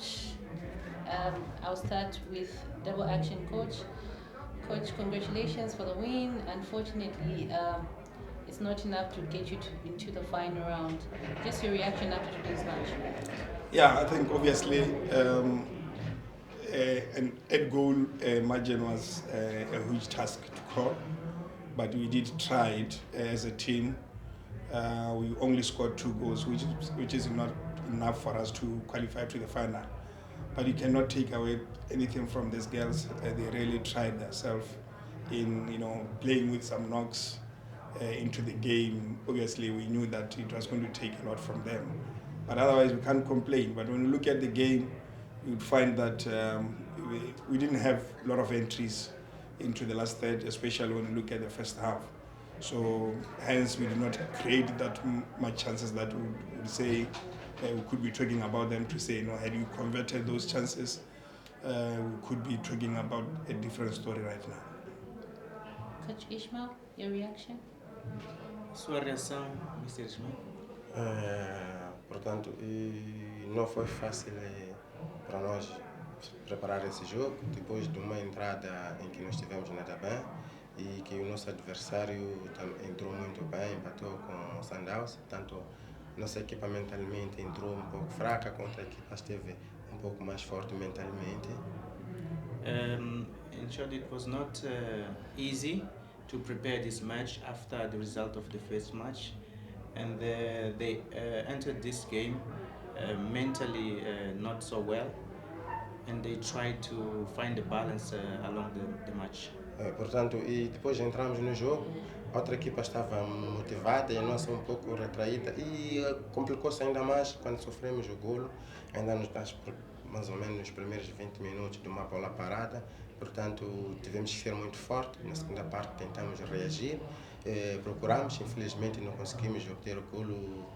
coach. I'll start with double action coach. Coach, congratulations for the win. Unfortunately, it's not enough to get you into the final round. Just your reaction after today's match. Yeah, I think obviously an 8 goal margin was a huge task to crawl, but we did try it as a team. We only scored 2 goals, which is not enough for us to qualify to the final. But you cannot take away anything from these girls. They really tried themselves in playing with some knocks into the game. Obviously, we knew that it was going to take a lot from them, but otherwise we can't complain. But when you look at the game, you would find that we didn't have a lot of entries into the last third, especially when you look at the first half. So hence we did not create that much chances that we would say we could be talking about them to say, had you converted those chances, we could be talking about a different story right now. Coach Ishmael, your reaction? Sua reação, Mr. Ismael? Portanto, não foi fácil para nós preparar esse jogo, depois de uma entrada em que nós estivemos nada bem e que o nosso adversário entrou muito bem, empatou com o Sundowns. Portanto, nossa equipa mentalmente entrou um pouco fraca contra a equipa esteve um pouco mais forte mentalmente. In short, it was not easy to prepare this match after the result of the first match, and they entered this game mentally not so well, and they tried to find a balance along the match. Portanto, e depois entramos no jogo, a outra equipa estava motivada e a nossa um pouco retraída e complicou-se ainda mais quando sofremos o golo, ainda mais ou menos nos primeiros 20 minutos de uma bola parada. Portanto, tivemos que ser muito forte. Na segunda parte tentamos reagir, procuramos, infelizmente não conseguimos obter o golo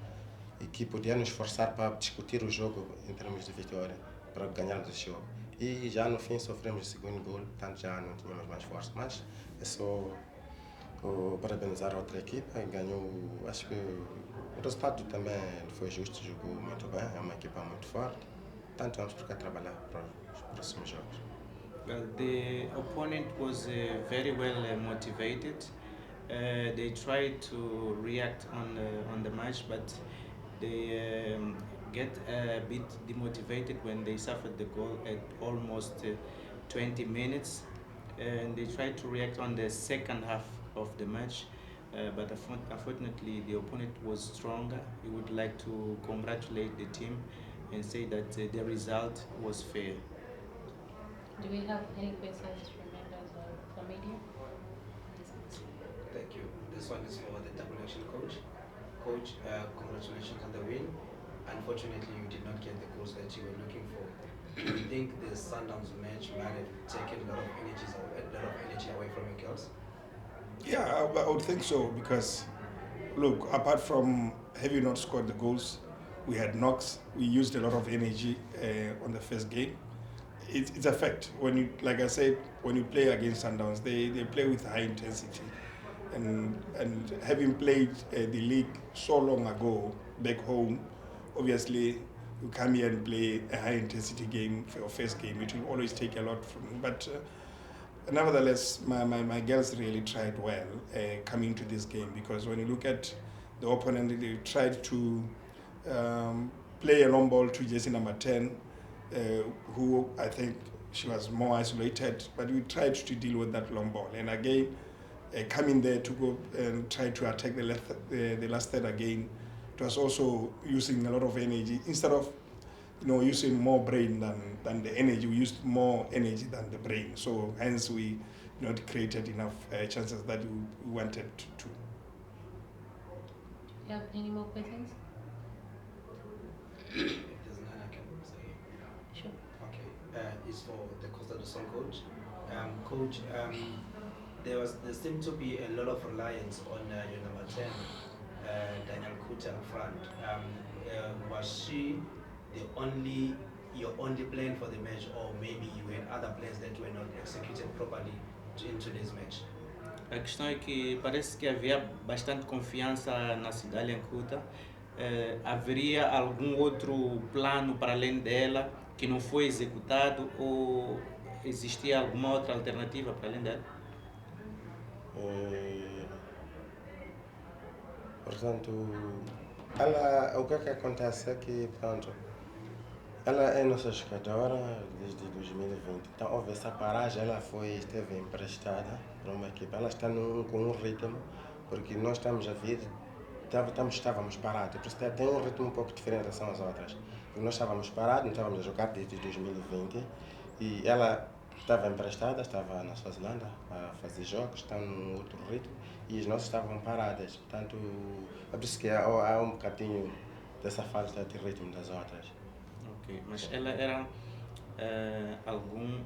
e que podia nos forçar para discutir o jogo em termos de vitória, para ganharmos esse jogo. E já no fim sofremos o segundo gol, portanto já não tínhamos mais força. Mas é só parabenizar a outra equipa, ganhou. Acho que o resultado também foi justo, jogou muito bem, é uma equipa muito forte. Portanto, vamos ficar a trabalhar para os próximos jogos. Well, the opponent was very well motivated. They tried to react on the match, but they get a bit demotivated when they suffered the goal at almost 20 minutes. And they tried to react on the second half of the match, but unfortunately the opponent was stronger. We would like to congratulate the team and say that the result was fair. Do we have any questions from members of the media? Thank you. This one is for the double action coach. Coach, congratulations on the win. Unfortunately, you did not get the goals that you were looking for. Do you think the Sundowns match might have taken a lot of energy away from your girls? Yeah, I would think so because, look, apart from having not scored the goals, we had knocks. We used a lot of energy on the first game. It's a fact. When you, like I said, when you play against Sundowns, they play with high intensity, and having played the league so long ago back home, obviously you come here and play a high intensity game for your first game. It will always take a lot from you, but. Nevertheless, my girls really tried well coming to this game because when you look at the opponent, they tried to play a long ball to jersey number 10, who I think she was more isolated, but we tried to deal with that long ball. And again, coming there to go and try to attack the last third again, it was also using a lot of energy. Instead of using more brain than the energy, we used more energy than the brain. So hence we not created enough chances that we wanted to. Do you have any more questions? If there's none, I can say. Sure. Okay. It's for the Costa coach. Coach, there seemed to be a lot of reliance on your number 10, Daniel Kuta up front. Was she your only plan for the match, or maybe you had other plans that were not executed properly in today's match? A questão é que parece que havia bastante confiança na Cidália Nkuta, haveria algum outro plano para além dela que não foi executado ou existia alguma outra alternativa para além dela? Eh, Portanto, ela, o que é que acontece é que, pronto, ela é nossa jogadora desde 2020. Então houve essa paragem, ela esteve emprestada para uma equipe. Ela está com um ritmo, porque nós estamos a vir, estávamos parados. Por isso tem um ritmo um pouco diferente em relação às outras. Porque nós estávamos parados, não estávamos a jogar desde 2020 e ela estava emprestada, estava na Suazilândia a fazer jogos, está num outro ritmo e os nossos estavam paradas. Portanto, é por isso que há um bocadinho dessa falta de ritmo das outras. Ok, mas ela era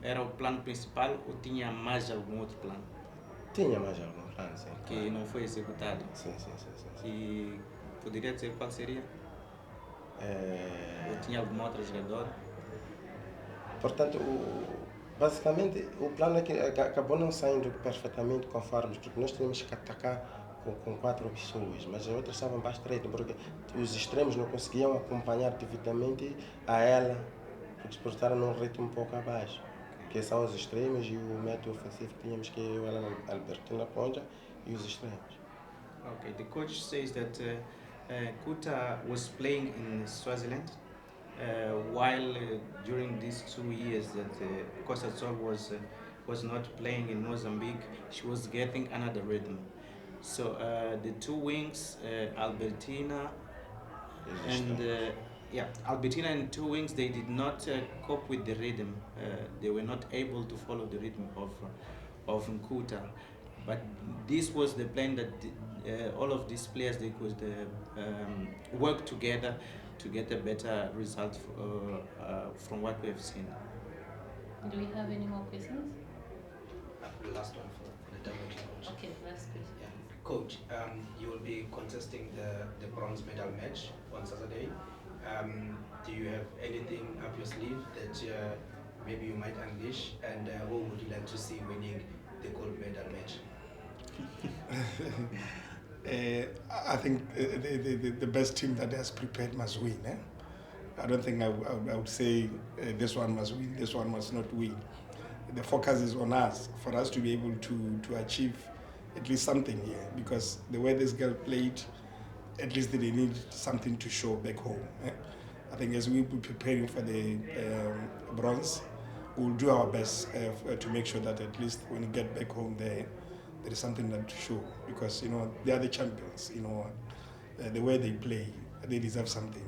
era o plano principal ou tinha mais algum outro plano Tinha mais algum plano, sim. que não foi executado? Sim, sim, sim, sim, sim. E poderia dizer qual seria? É, Ou tinha alguma outra jogadora? portanto, basicamente, o plano é que acabou não saindo perfeitamente conforme, porque nós tínhamos que atacar com 4 pessoas, mas as outras estavam mais estreitas, porque os extremos não conseguiam acompanhar devidamente a ela, porque por estar num ritmo um pouco abaixo, que são os extremos e o método ofensivo que tínhamos que eu, ela, Albertina Ponja e os extremos. Okay, the coach says that Kuta was playing in Swaziland while during these 2 years that Costa was not playing in Mozambique, she was getting another rhythm. So the two wings, Albertina and yeah, Albertina and two wings, they did not cope with the rhythm. They were not able to follow the rhythm of Nkuta. But this was the plan that all of these players they could work together to get a better result from what we have seen. Do we have any more questions? The last one for the double coach. Okay, last question. Yeah. Coach, you will be contesting the bronze medal match on Saturday. Do you have anything up your sleeve that maybe you might unleash? And who would you like to see winning the gold medal match? I think the best team that has prepared must win. I don't think I would say this one must win, this one must not win. The focus is on us, for us to be able to achieve at least something here, because the way this girl played, at least they need something to show back home. I think as we be preparing for the bronze, we'll do our best to make sure that at least when we get back home there is something that to show, because they are the champions. The way they play, they deserve something.